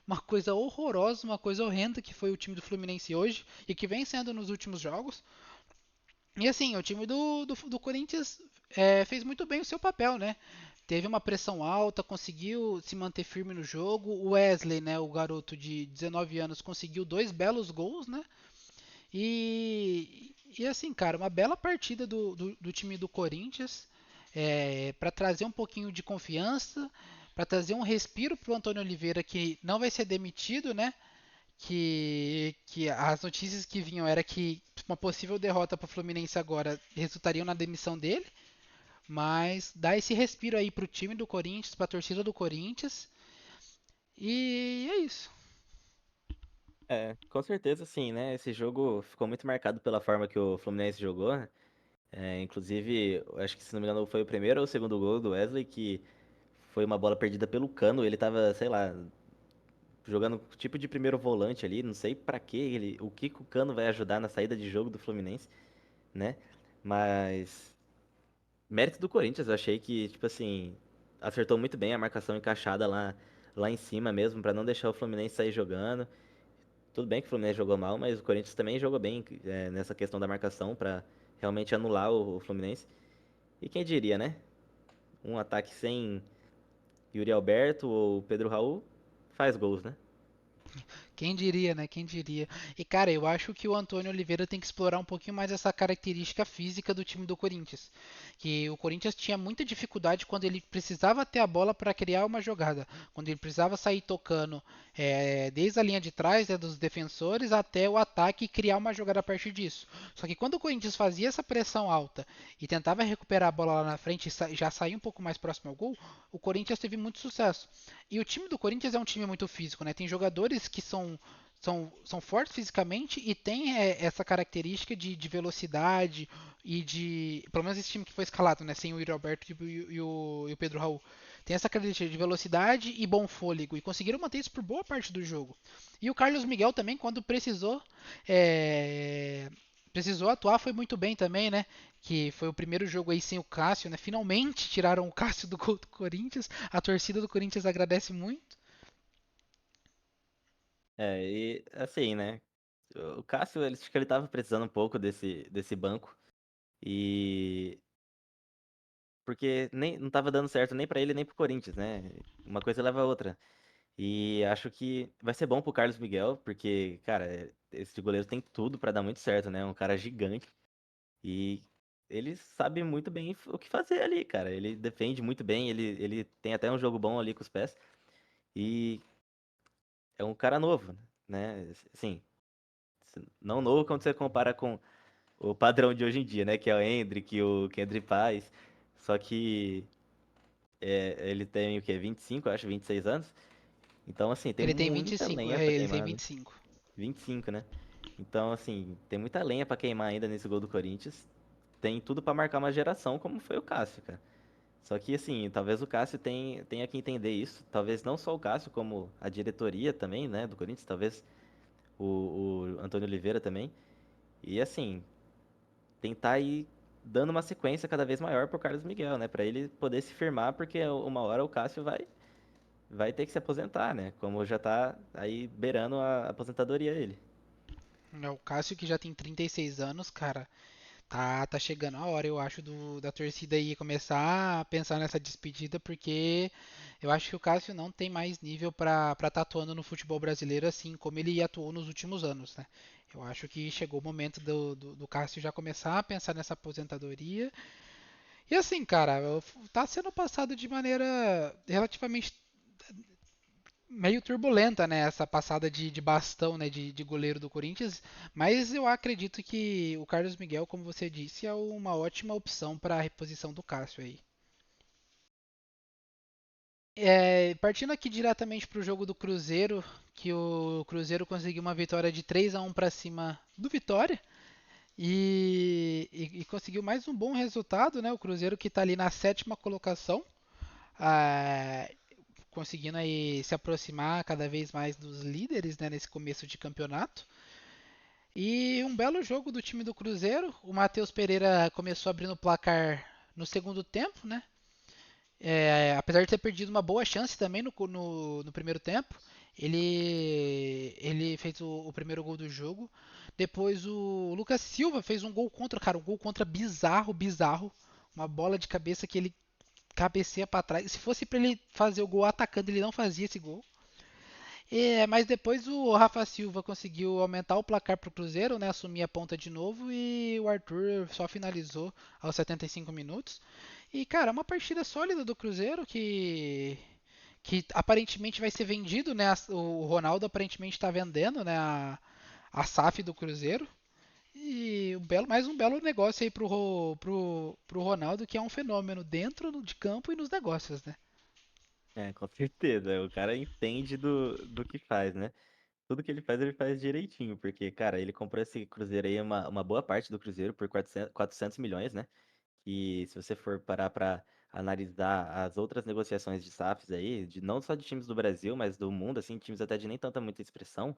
uma coisa horrorosa, uma coisa horrenda que foi o time do Fluminense hoje e que vem sendo nos últimos jogos. E assim, o time do Corinthians fez muito bem o seu papel, né? Teve uma pressão alta, conseguiu se manter firme no jogo. O Wesley, né, o garoto de 19 anos, conseguiu dois belos gols, né? E assim, cara, uma bela partida do time do Corinthians para trazer um pouquinho de confiança, para trazer um respiro para o Antônio Oliveira que não vai ser demitido, né? Que as notícias que vinham era que uma possível derrota para o Fluminense agora resultaria na demissão dele, mas dá esse respiro aí para o time do Corinthians, para a torcida do Corinthians e é isso. É, com certeza sim, né? Esse jogo ficou muito marcado pela forma que o Fluminense jogou, né? Inclusive, eu acho que se não me engano foi o primeiro ou o segundo gol do Wesley, que foi uma bola perdida pelo Cano. Ele tava, sei lá, jogando tipo de primeiro volante ali, não sei pra quê, o que que o Cano vai ajudar na saída de jogo do Fluminense, né? Mas mérito do Corinthians, eu achei que, tipo assim, acertou muito bem a marcação encaixada lá em cima mesmo, pra não deixar o Fluminense sair jogando. Tudo bem que o Fluminense jogou mal, mas o Corinthians também jogou bem nessa questão da marcação pra realmente anular o Fluminense. E quem diria, né? Um ataque sem Yuri Alberto ou Pedro Raul faz gols, né? Quem diria, né? Quem diria? E cara, eu acho que o Antônio Oliveira tem que explorar um pouquinho mais essa característica física do time do Corinthians. Que o Corinthians tinha muita dificuldade quando ele precisava ter a bola para criar uma jogada, quando ele precisava sair tocando desde a linha de trás, né, dos defensores até o ataque e criar uma jogada a partir disso. Só que quando o Corinthians fazia essa pressão alta e tentava recuperar a bola lá na frente e já sair um pouco mais próximo ao gol, o Corinthians teve muito sucesso. E o time do Corinthians é um time muito físico, né? Tem jogadores que são fortes fisicamente e tem essa característica de velocidade e de. Pelo menos esse time que foi escalado, né? Sem o Yuri Alberto e o Pedro Raul. Tem essa característica de velocidade e bom fôlego. E conseguiram manter isso por boa parte do jogo. E o Carlos Miguel também, quando precisou atuar, foi muito bem também, né? Que foi o primeiro jogo aí sem o Cássio, né? Finalmente tiraram o Cássio do gol do Corinthians. A torcida do Corinthians agradece muito. E assim, né? O Cássio, acho que ele tava precisando um pouco desse banco. E. Porque nem, não tava dando certo nem pra ele nem pro Corinthians, né? Uma coisa leva a outra. E acho que vai ser bom pro Carlos Miguel, porque, cara, esse goleiro tem tudo pra dar muito certo, né? Um cara gigante. E ele sabe muito bem o que fazer ali, cara. Ele defende muito bem, ele tem até um jogo bom ali com os pés. E é um cara novo, né? Assim, não novo quando você compara com o padrão de hoje em dia, né? Que é o Endrick, o Kendrick Paz. Só que ele tem o quê? 25, eu acho, 26 anos. Então, assim, tem Ele tem muita 25, lenha pra ele tem queimar, né? 25. 25, né? Então, assim, tem muita lenha pra queimar ainda nesse gol do Corinthians. Tem tudo pra marcar uma geração, como foi o Cássio, cara. Só que, assim, talvez o Cássio tenha que entender isso. Talvez não só o Cássio, como a diretoria também, né, do Corinthians. Talvez o Antônio Oliveira também. E, assim, tentar ir dando uma sequência cada vez maior pro Carlos Miguel, né? Pra ele poder se firmar, porque uma hora o Cássio vai ter que se aposentar, né? Como já tá aí beirando a aposentadoria ele. O Cássio que já tem 36 anos, cara, tá chegando a hora, eu acho, da torcida aí começar a pensar nessa despedida, porque Eu acho que o Cássio não tem mais nível para estar atuando no futebol brasileiro assim como ele atuou nos últimos anos, né? Eu acho que chegou o momento do Cássio já começar a pensar nessa aposentadoria. E assim, cara, tá sendo passado de maneira relativamente meio turbulenta, né? Essa passada de bastão, né? De goleiro do Corinthians. Mas eu acredito que o Carlos Miguel, como você disse, é uma ótima opção para a reposição do Cássio aí. Partindo aqui diretamente para o jogo do Cruzeiro, que o Cruzeiro conseguiu uma vitória de 3-1 para cima do Vitória e conseguiu mais um bom resultado, né? O Cruzeiro que está ali na sétima colocação, ah, conseguindo aí se aproximar cada vez mais dos líderes, né, nesse começo de campeonato. E um belo jogo do time do Cruzeiro. O Matheus Pereira começou abrindo o placar no segundo tempo, né? Apesar de ter perdido uma boa chance também no primeiro tempo, ele fez o primeiro gol do jogo. Depois o Lucas Silva fez um gol contra, cara, um gol contra bizarro, bizarro. Uma bola de cabeça que ele cabeceia para trás. Se fosse para ele fazer o gol atacando, ele não fazia esse gol. Mas depois o Rafa Silva conseguiu aumentar o placar para o Cruzeiro, né, assumir a ponta de novo e o Arthur só finalizou aos 75 minutos. E cara, é uma partida sólida do Cruzeiro que aparentemente vai ser vendido, né? O Ronaldo aparentemente está vendendo, né, a SAF do Cruzeiro. E mais um belo negócio aí pro Ronaldo, que é um fenômeno dentro de campo e nos negócios, né? É, com certeza. O cara entende do que faz, né? Tudo que ele faz direitinho, porque, cara, ele comprou esse Cruzeiro aí, uma boa parte do Cruzeiro por 400 milhões, né? E se você for parar pra analisar as outras negociações de SAFs aí, não só de times do Brasil, mas do mundo, assim, times até de nem tanta muita expressão,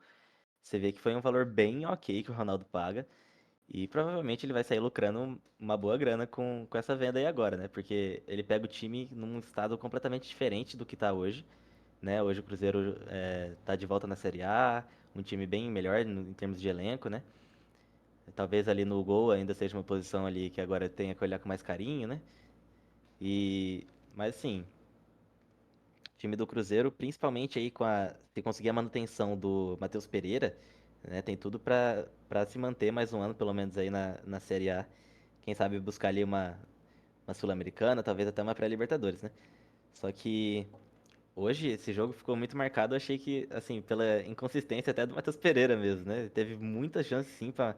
você vê que foi um valor bem ok que o Ronaldo paga. E provavelmente ele vai sair lucrando uma boa grana com essa venda aí agora, né? Porque ele pega o time num estado completamente diferente do que tá hoje, né? Hoje o Cruzeiro tá de volta na Série A, um time bem melhor em termos de elenco, né? Talvez ali no gol ainda seja uma posição ali que agora tenha que olhar com mais carinho, né? E, mas assim, o time do Cruzeiro, principalmente aí se conseguir a manutenção do Matheus Pereira, né? Tem tudo pra se manter mais um ano, pelo menos aí na Série A. Quem sabe buscar ali uma Sul-Americana, talvez até uma pré-Libertadores, né? Só que hoje esse jogo ficou muito marcado, eu achei que, assim, pela inconsistência até do Matheus Pereira mesmo, né? Ele teve muita chance sim pra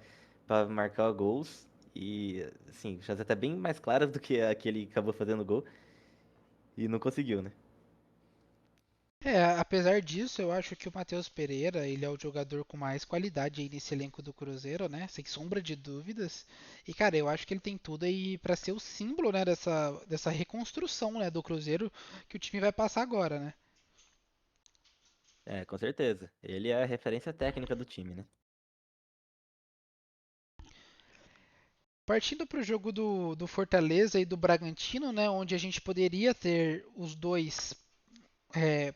marcar gols e, assim, chances até bem mais claras do que a que ele acabou fazendo gol e não conseguiu, né? Apesar disso, eu acho que o Matheus Pereira, ele é o jogador com mais qualidade aí nesse elenco do Cruzeiro, né? Sem sombra de dúvidas. E, cara, eu acho que ele tem tudo aí pra ser o símbolo, né, dessa reconstrução, né, do Cruzeiro que o time vai passar agora, né? É, com certeza. Ele é a referência técnica do time, né? Partindo para o jogo do Fortaleza e do Bragantino, né, onde a gente poderia ter os dois,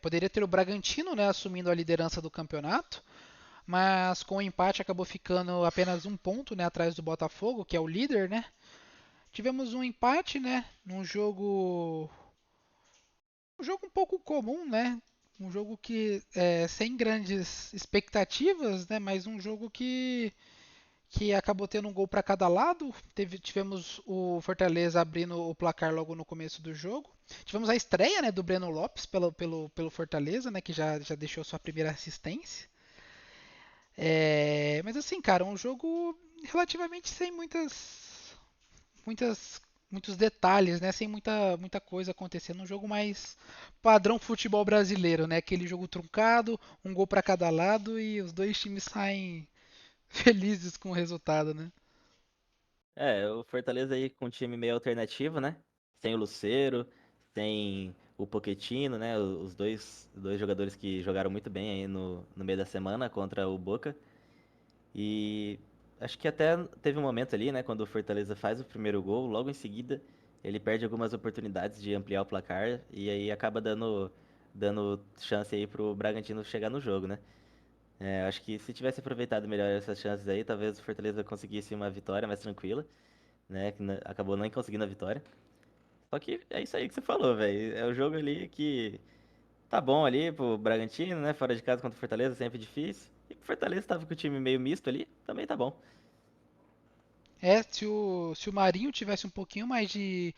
poderia ter o Bragantino, né, assumindo a liderança do campeonato, mas com o empate acabou ficando apenas um ponto, né, atrás do Botafogo, que é o líder, né? Tivemos um empate, né, um jogo um pouco comum, né? Um jogo que sem grandes expectativas, né? Mas um jogo que acabou tendo um gol para cada lado. Tivemos o Fortaleza abrindo o placar logo no começo do jogo. Tivemos a estreia, né, do Breno Lopes pelo Fortaleza, né, que já deixou sua primeira assistência. Mas assim, cara, um jogo relativamente sem muitas, muitos detalhes, né, sem muita coisa acontecendo. Um jogo mais padrão futebol brasileiro, né, aquele jogo truncado, um gol para cada lado e os dois times saem felizes com o resultado, né? É, o Fortaleza aí com um time meio alternativo, né? Sem o Lucero, sem o Pochettino, né? Os dois jogadores que jogaram muito bem aí no meio da semana contra o Boca. E acho que até teve um momento ali, né? Quando o Fortaleza faz o primeiro gol, logo em seguida ele perde algumas oportunidades de ampliar o placar e aí acaba dando chance aí pro Bragantino chegar no jogo, né? Acho que se tivesse aproveitado melhor essas chances aí, talvez o Fortaleza conseguisse uma vitória mais tranquila, né? Que acabou não conseguindo a vitória. Só que é isso aí que você falou, velho. É o jogo ali que. tá bom ali pro Bragantino, né? Fora de casa contra o Fortaleza, sempre difícil. E o Fortaleza tava com o time meio misto ali, também tá bom. É, se o Marinho tivesse um pouquinho mais de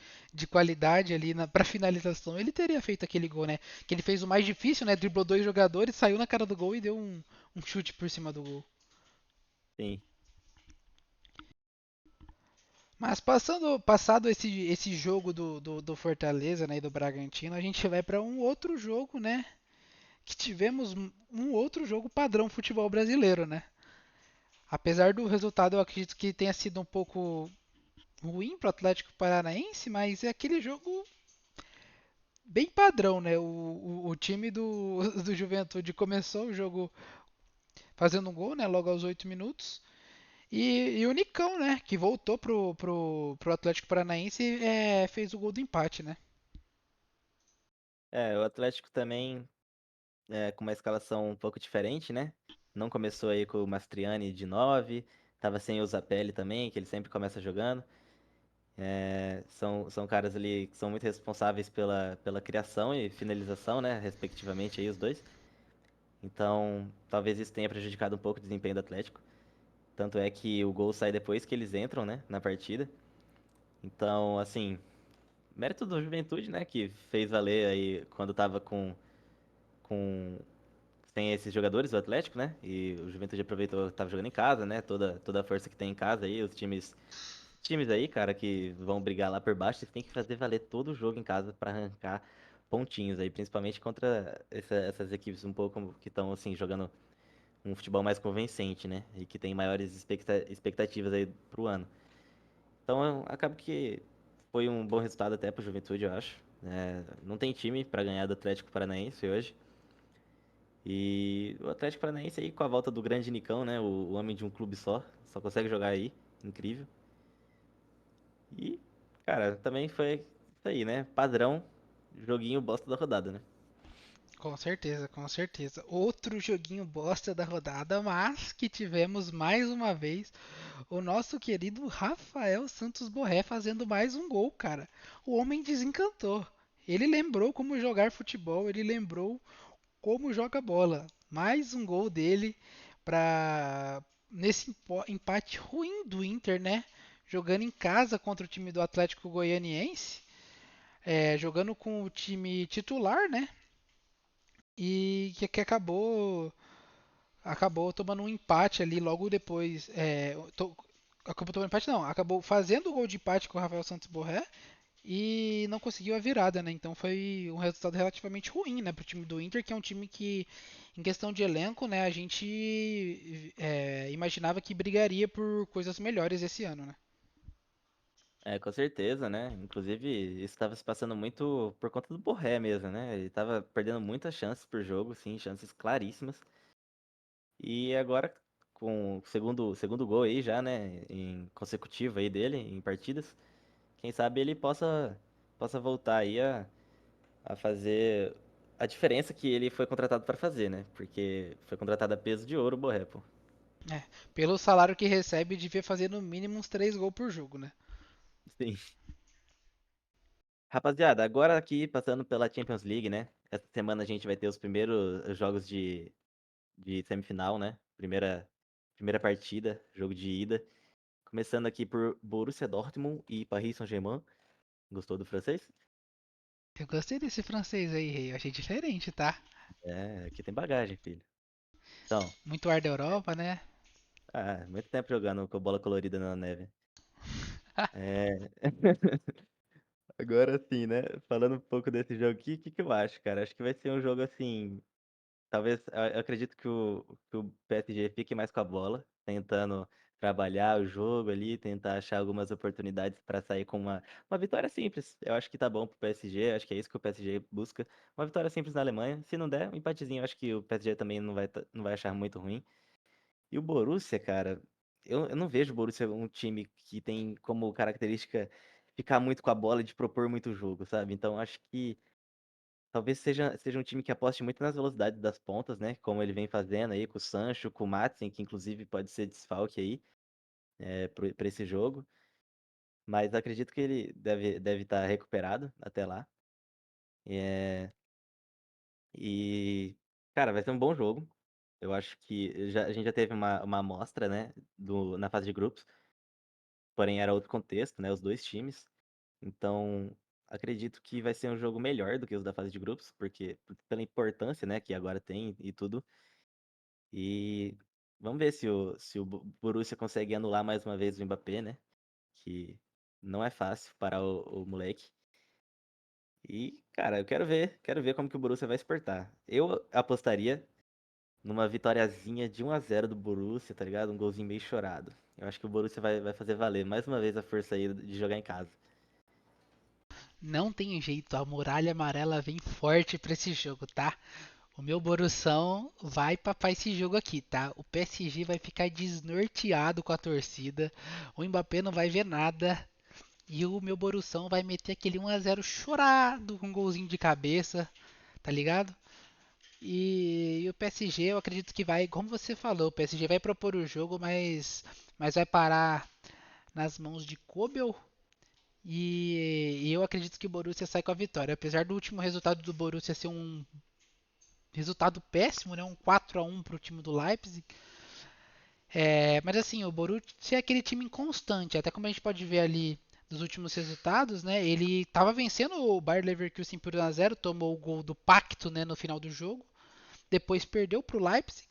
qualidade ali pra finalização, ele teria feito aquele gol, né? Que ele fez o mais difícil, né? Driblou dois jogadores, saiu na cara do gol e deu um chute por cima do gol. Sim. Mas passado esse jogo do Fortaleza, né, e do Bragantino, a gente vai para um outro jogo, né? Que tivemos um outro jogo padrão futebol brasileiro, né? Apesar do resultado, eu acredito que tenha sido um pouco ruim para o Atlético Paranaense, mas é aquele jogo bem padrão, né? O time do Juventude começou o jogo fazendo um gol, né? Logo aos 8 minutos. E o Nicão, né? Que voltou pro Atlético Paranaense fez o gol do empate, né? É, o Atlético também com uma escalação um pouco diferente, né? Não começou aí com o Mastriani de 9, tava sem o Zapelli também, que ele sempre começa jogando. São caras ali que são muito responsáveis pela criação e finalização, né? Respectivamente aí os dois. Então, talvez isso tenha prejudicado um pouco o desempenho do Atlético. Tanto é que o gol sai depois que eles entram, né, na partida. Então, assim, mérito do Juventude, né, que fez valer aí quando tava com sem esses jogadores do Atlético, né? E o Juventude aproveitou, tava jogando em casa, né? Toda a força que tem em casa aí, os times aí, cara, que vão brigar lá por baixo, eles têm que fazer valer todo o jogo em casa pra arrancar pontinhos aí, principalmente contra essas equipes um pouco que estão assim jogando um futebol mais convincente, né? E que tem maiores expectativas aí pro ano. Então, acaba que foi um bom resultado até pro Juventude, eu acho. Não tem time pra ganhar do Atlético Paranaense hoje. E o Atlético Paranaense aí com a volta do grande Nicão, né? O homem de um clube só consegue jogar aí, incrível. E, cara, também foi isso aí, né? Padrão, joguinho bosta da rodada, né? Com certeza, com certeza. Outro joguinho bosta da rodada, mas que tivemos mais uma vez o nosso querido Rafael Santos Borré fazendo mais um gol, cara. O homem desencantou. Ele lembrou como jogar futebol, ele lembrou como joga bola. Mais um gol dele para nesse empate ruim do Inter, né? Jogando em casa contra o time do Atlético Goianiense, jogando com o time titular, né? E que acabou tomando um empate ali logo depois. Acabou tomando empate, não. Acabou fazendo o gol de empate com o Rafael Santos Borré e não conseguiu a virada, né? Então foi um resultado relativamente ruim, né, pro time do Inter, que é um time que, em questão de elenco, né, a gente imaginava que brigaria por coisas melhores esse ano, né? Com certeza, né? Inclusive, isso estava se passando muito por conta do Borré mesmo, né? Ele tava perdendo muitas chances por jogo, sim, chances claríssimas. E agora, com o segundo gol aí já, né? Em consecutivo aí dele, em partidas, quem sabe ele possa voltar aí a fazer a diferença que ele foi contratado para fazer, né? Porque foi contratado a peso de ouro o Borré, pô. É, pelo salário que recebe, devia fazer no mínimo uns 3 gols por jogo, né? Sim. Rapaziada, agora aqui passando pela Champions League, né? Essa semana a gente vai ter os primeiros jogos de semifinal, né? Primeira partida, jogo de ida. Começando aqui por Borussia Dortmund e Paris Saint-Germain. Gostou do francês? Eu gostei desse francês aí, Rei. Eu achei diferente, tá? Aqui tem bagagem, filho. Então, Muito ar da Europa, né? muito tempo jogando com bola colorida na neve. É, agora sim, né? Falando um pouco desse jogo aqui, o que que eu acho, cara? Acho que vai ser um jogo assim. Talvez, eu acredito que o PSG fique mais com a bola, tentando trabalhar o jogo ali, tentar achar algumas oportunidades para sair com uma vitória simples. Eu acho que tá bom pro PSG, acho que é isso que o PSG busca. Uma vitória simples na Alemanha. Se não der, um empatezinho, eu acho que o PSG também não vai achar muito ruim. E o Borussia, cara, eu não vejo o Borussia um time que tem como característica ficar muito com a bola e de propor muito jogo, sabe? Então acho que talvez seja um time que aposte muito nas velocidades das pontas, né? Como ele vem fazendo aí com o Sancho, com o Maatsen, que inclusive pode ser desfalque aí para esse jogo. Mas acredito que ele deve estar recuperado até lá. E, cara, vai ser um bom jogo. Eu acho que a gente já teve uma amostra, né, na fase de grupos, porém era outro contexto, né, os dois times. Então, acredito que vai ser um jogo melhor do que os da fase de grupos, porque pela importância, né, que agora tem e tudo. E vamos ver se o Borussia consegue anular mais uma vez o Mbappé, né, que não é fácil parar o moleque. E, cara, eu quero ver como que o Borussia vai exportar. Eu apostaria numa vitoriazinha de 1-0 do Borussia, tá ligado? Um golzinho meio chorado. Eu acho que o Borussia vai fazer valer mais uma vez a força aí de jogar em casa. Não tem jeito, a muralha amarela vem forte pra esse jogo, tá? O meu Borussão vai papar esse jogo aqui, tá? O PSG vai ficar desnorteado com a torcida. O Mbappé não vai ver nada. E o meu Borussão vai meter aquele 1 a 0 chorado com um golzinho de cabeça, tá ligado? E o PSG eu acredito que vai, como você falou, o PSG vai propor o jogo, mas vai parar nas mãos de Kobel. E eu acredito que o Borussia sai com a vitória. Apesar do último resultado do Borussia ser um resultado péssimo, né? Um 4 a 1 para o time do Leipzig. Mas assim, o Borussia é aquele time inconstante. Até como a gente pode ver ali nos últimos resultados, né? Ele estava vencendo o Bayer Leverkusen por 1 a 0, tomou o gol do Pacto, né, no final do jogo. Depois perdeu para o Leipzig.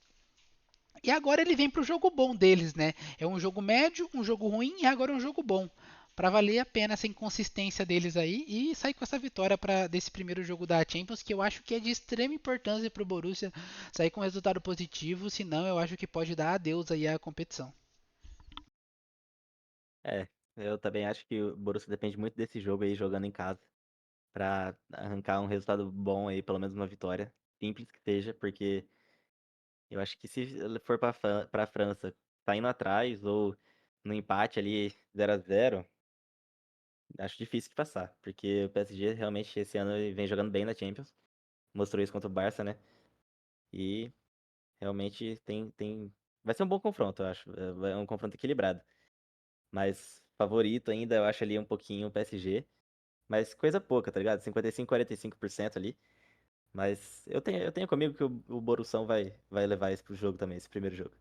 E agora ele vem para o jogo bom deles, né? É um jogo médio, um jogo ruim e agora um jogo bom. Para valer a pena essa inconsistência deles aí e sair com essa vitória desse primeiro jogo da Champions, que eu acho que é de extrema importância para o Borussia sair com um resultado positivo, senão eu acho que pode dar adeus aí à competição. É, eu também acho que o Borussia depende muito desse jogo aí, jogando em casa, pra arrancar um resultado bom aí, pelo menos uma vitória, simples que seja, porque eu acho que se ele for pra França saindo atrás ou no empate ali 0-0, acho difícil de passar, porque o PSG realmente esse ano ele vem jogando bem na Champions, mostrou isso contra o Barça, né? E realmente vai ser um bom confronto, eu acho. É um confronto equilibrado. Mas favorito ainda, eu acho ali um pouquinho o PSG. Mas coisa pouca, tá ligado? 55, 45% ali. Mas eu tenho comigo que o Borussão vai levar isso pro jogo também, esse primeiro jogo.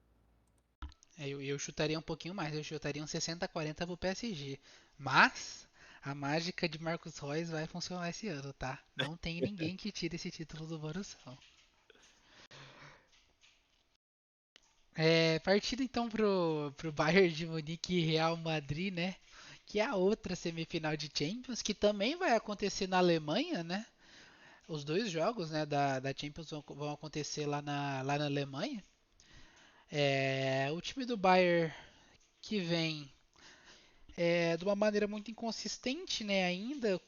Eu chutaria um pouquinho mais, eu chutaria um 60-40 pro PSG. Mas a mágica de Marcos Reus vai funcionar esse ano, tá? Não tem ninguém que tire esse título do Borussia. Partindo então pro Bayern de Munique e Real Madrid, né? Que é a outra semifinal de Champions, que também vai acontecer na Alemanha, né? Os dois jogos, né, da Champions vão acontecer lá na Alemanha. O time do Bayern que vem de uma maneira muito inconsistente, né? Ainda,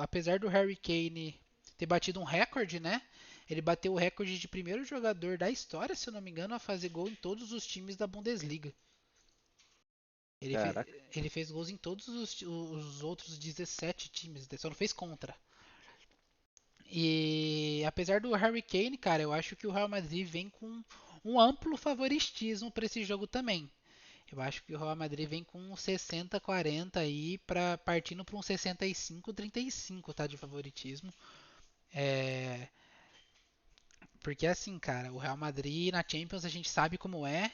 apesar do Harry Kane ter batido um recorde, né? Ele bateu o recorde de primeiro jogador da história, se eu não me engano, a fazer gol em todos os times da Bundesliga. Ele, fe- Caraca. ele fez gols em todos os outros 17 times, só não fez contra. E apesar do Harry Kane, cara, eu acho que o Real Madrid vem com um amplo favoritismo para esse jogo também. Eu acho que o Real Madrid vem com um 60-40 aí, partindo para um 65-35, tá, de favoritismo. É, porque assim, cara, o Real Madrid na Champions a gente sabe como é.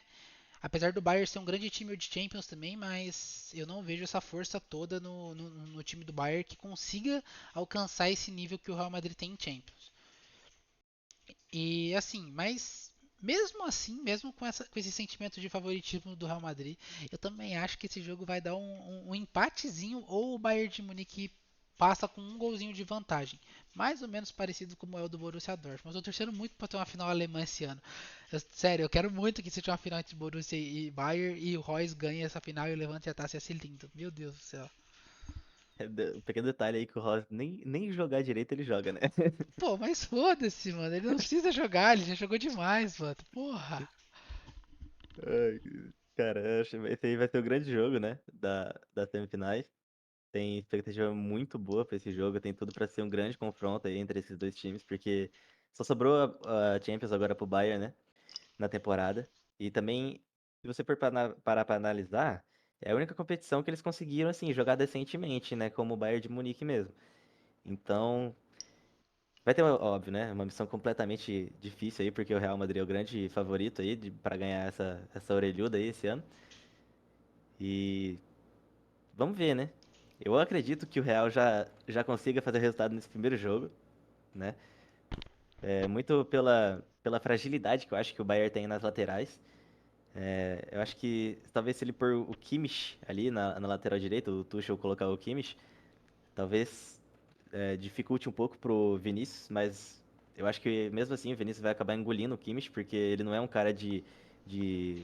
Apesar do Bayern ser um grande time de Champions também, mas eu não vejo essa força toda no time do Bayern que consiga alcançar esse nível que o Real Madrid tem em Champions. E assim, mas mesmo assim, mesmo com esse sentimento de favoritismo do Real Madrid, eu também acho que esse jogo vai dar um empatezinho ou o Bayern de Munique passa com um golzinho de vantagem. Mais ou menos parecido como é o do Borussia Dortmund. Mas eu tô torcendo muito pra ter uma final alemã esse ano. Sério, eu quero muito que seja uma final entre Borussia e Bayern e o Royce ganhe essa final e o levante a taça, ia ser lindo. Meu Deus do céu. Um pequeno detalhe aí que o Ross nem jogar direito ele joga, né? Pô, mas foda-se, mano. Ele não precisa jogar, ele já jogou demais, mano. Porra. Ai, cara, eu acho que esse aí vai ser o grande jogo, né? Das semifinais. Tem expectativa muito boa pra esse jogo. Tem tudo pra ser um grande confronto aí entre esses dois times, porque só sobrou a Champions agora pro Bayern, né? Na temporada. E também, se você for parar pra analisar, é a única competição que eles conseguiram, assim, jogar decentemente, né? Como o Bayern de Munique mesmo. Então, Vai ter, óbvio, né? Uma missão completamente difícil aí, porque o Real Madrid é o grande favorito aí pra ganhar essa orelhuda aí esse ano. E vamos ver, né? Eu acredito que o Real já consiga fazer resultado nesse primeiro jogo, né? É muito pela fragilidade que eu acho que o Bayern tem nas laterais. É, eu acho que talvez se ele pôr o Kimmich ali na lateral direita, o Tuchel colocar o Kimmich, talvez dificulte um pouco pro Vinícius, mas eu acho que mesmo assim o Vinícius vai acabar engolindo o Kimmich, porque ele não é um cara de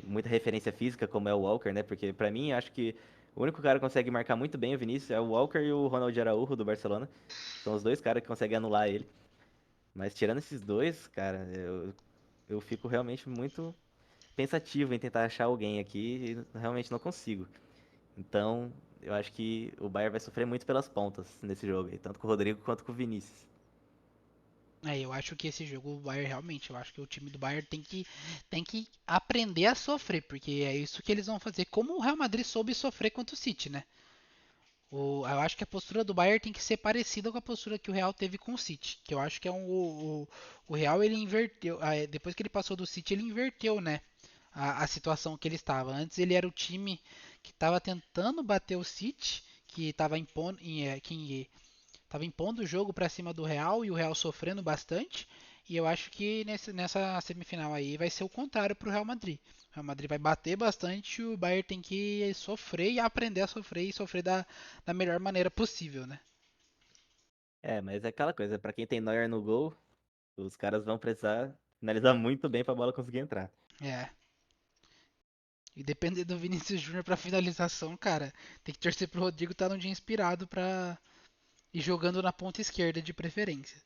muita referência física como é o Walker, né? Porque pra mim, acho que o único cara que consegue marcar muito bem o Vinícius é o Walker e o Ronald Araújo do Barcelona. São os dois caras que conseguem anular ele. Mas tirando esses dois, cara, eu fico realmente muito pensativo em tentar achar alguém aqui e realmente não consigo. Então, eu acho que o Bayern vai sofrer muito pelas pontas nesse jogo aí, tanto com o Rodrigo quanto com o Vinícius. Eu acho que esse jogo, o Bayern realmente, eu acho que o time do Bayern tem que aprender a sofrer, porque é isso que eles vão fazer, como o Real Madrid soube sofrer contra o City, né? Eu acho que a postura do Bayern tem que ser parecida com a postura que o Real teve com o City, que eu acho que é o Real ele inverteu, depois que ele passou do City ele inverteu, né? A situação que ele estava. Antes ele era o time que estava tentando bater o City, que estava impondo, tava impondo o jogo para cima do Real e o Real sofrendo bastante. E eu acho que nessa semifinal aí vai ser o contrário para o Real Madrid. O Real Madrid vai bater bastante e o Bayern tem que sofrer e aprender a sofrer e sofrer da melhor maneira possível, né? É, mas é aquela coisa, pra quem tem Neuer no gol, os caras vão precisar finalizar muito bem pra bola conseguir entrar. É. E depender do Vinícius Júnior para finalização, cara, tem que torcer pro Rodrigo estar num dia inspirado para ir jogando na ponta esquerda de preferência.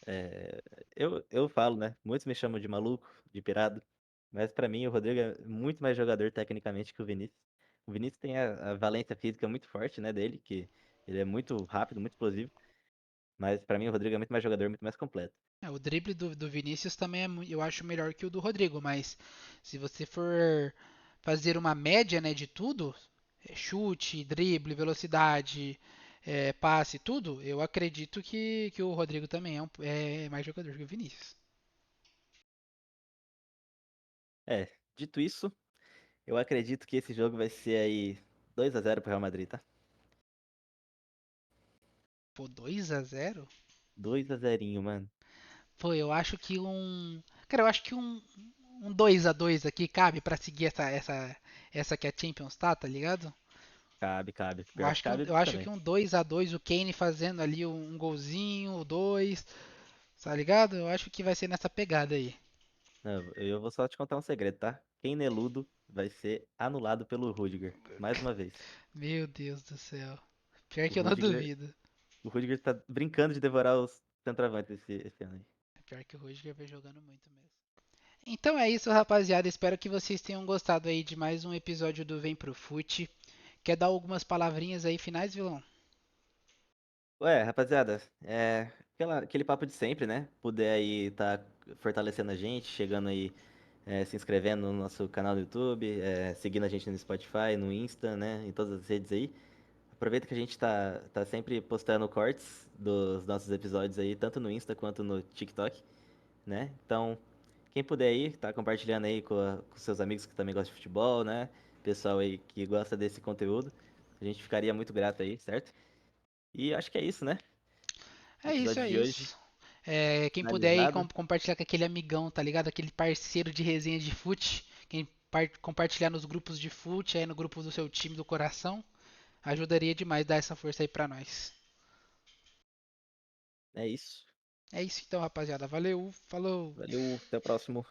É, eu falo, né? Muitos me chamam de maluco, de pirado, mas pra mim o Rodrigo é muito mais jogador tecnicamente que o Vinícius. O Vinícius tem a valência física muito forte, né, dele, que ele é muito rápido, muito explosivo, mas pra mim o Rodrigo é muito mais jogador, muito mais completo. O drible do Vinícius também eu acho melhor que o do Rodrigo, mas se você for fazer uma média, né, de tudo, chute, drible, velocidade, passe, tudo, eu acredito que o Rodrigo também é mais jogador que o Vinícius. É, dito isso, eu acredito que esse jogo vai ser aí 2-0 pro Real Madrid, tá? Pô, 2-0. 2-0, mano. Pô, eu acho que um. Cara, eu acho que um 2-2 aqui cabe pra seguir essa que a Champions tá ligado? Cabe, cabe. Eu Pior que acho que cabe eu acho que também. um 2-2 o Kane fazendo ali um golzinho, o dois, tá ligado? Eu acho que vai ser nessa pegada aí. Não, eu vou só te contar um segredo, tá? Quem Neludo vai ser anulado pelo Rudiger, mais uma vez. Meu Deus do céu. Pior O que eu não Rudiger, duvido. o Rudiger tá brincando de devorar os centroavantes esse ano aí. Pior que o Rudiger vem jogando muito mesmo. Então é isso, rapaziada. Espero que vocês tenham gostado aí de mais um episódio do Vem Pro Fute. Quer dar algumas palavrinhas aí finais, vilão? Ué, rapaziada, aquele papo de sempre, né? Puder aí tá fortalecendo a gente, chegando aí, se inscrevendo no nosso canal do YouTube, seguindo a gente no Spotify, no Insta, né? Em todas as redes aí. Aproveita que a gente tá sempre postando cortes dos nossos episódios aí, tanto no Insta quanto no TikTok, né? Então, quem puder aí, tá compartilhando aí com seus amigos que também gostam de futebol, né? Pessoal aí que gosta desse conteúdo. A gente ficaria muito grato aí, certo? E acho que é isso, né? O É isso, episódio é de hoje isso. Quem puder aí finalizado. compartilhar com aquele amigão, tá ligado? Aquele parceiro de resenha de fute. Quem compartilhar nos grupos de fute, aí no grupo do seu time do coração, ajudaria demais dar essa força aí pra nós. É isso. É isso então, rapaziada. Valeu, falou. Valeu, até o próximo.